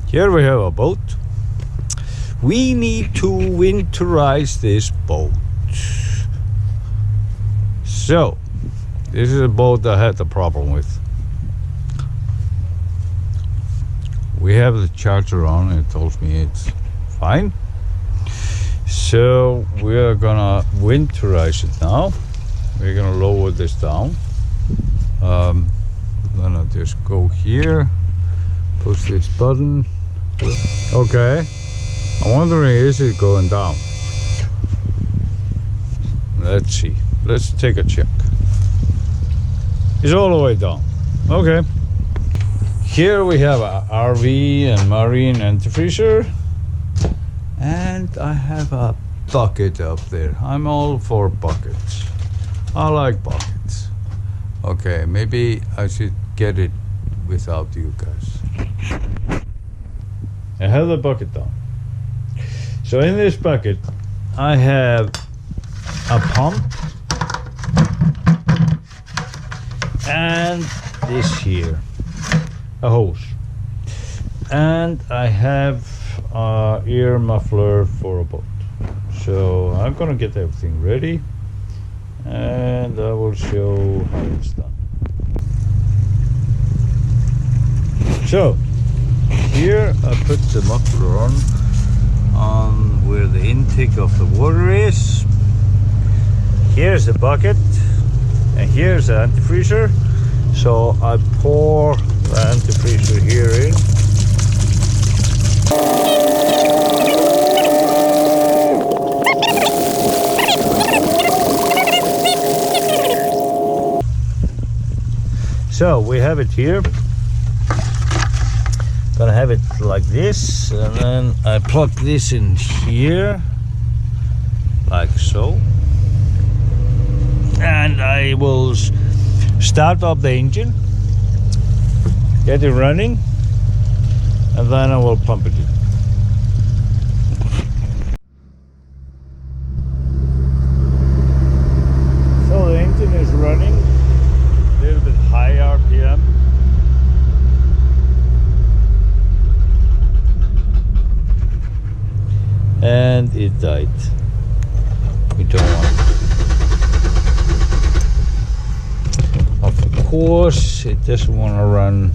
Here we have a boat. We need to winterize this boat. So, this is a boat I had a problem with. We have the charger on and it tells me it's fine. So we are gonna winterize it now. We're gonna lower this down. I'm gonna just go here, push this button. Okay. I'm wondering, is it going down? Let's see. Let's take a check. It's all the way down. Okay. Here we have a RV and marine antifreezer. And I have a bucket up there. I'm all for buckets. I like buckets. Okay, maybe I should get it without you guys. I have the bucket down. So in this bucket, I have a pump and this here, a hose. And I have an ear muffler for a boat. So I'm gonna get everything ready and I will show how it's done. So here I put the muffler on where the intake of the water is. Here's the bucket and here's the antifreezer. So I pour the antifreezer here in. So we have it here. Gonna have it like this, and then I plug this in here, like so. And I will start up the engine, get it running, and then I will pump it in. So the engine is running, a little bit high RPM. And it died. We don't want it. Of course, it doesn't want to run.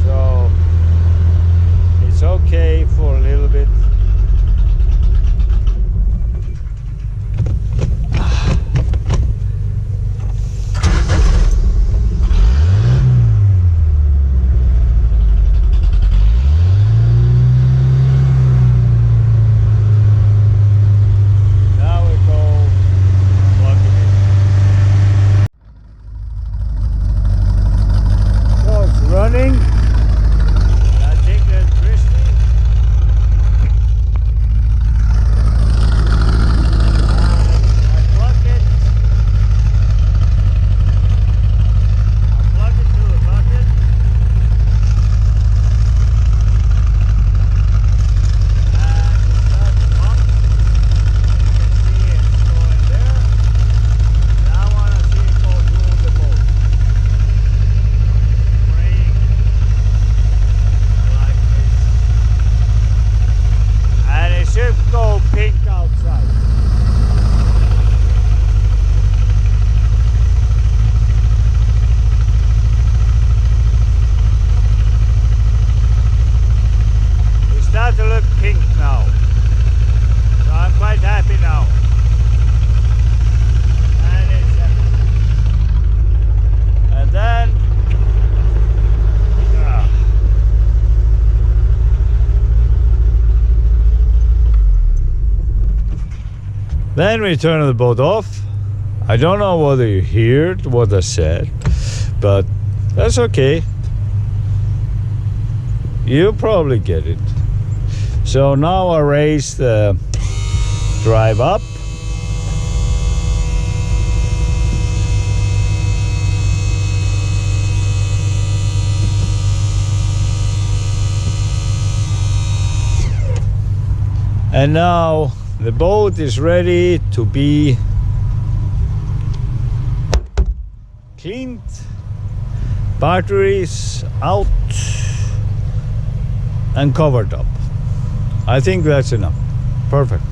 So it's okay for a little bit. Running. I take the electricity. I plug it. I plug it to the bucket. And we start the pump. You can see it's going there. And I want to see it go through the boat. And it should go pink outside. It starts to look pink now. So I'm quite happy now. And it's happy. And then then we turn the boat off. I don't know whether you heard what I said, but that's okay. You probably get it. So now I raise the drive up. And now the boat is ready to be cleaned, batteries out and covered up. I think that's enough. Perfect.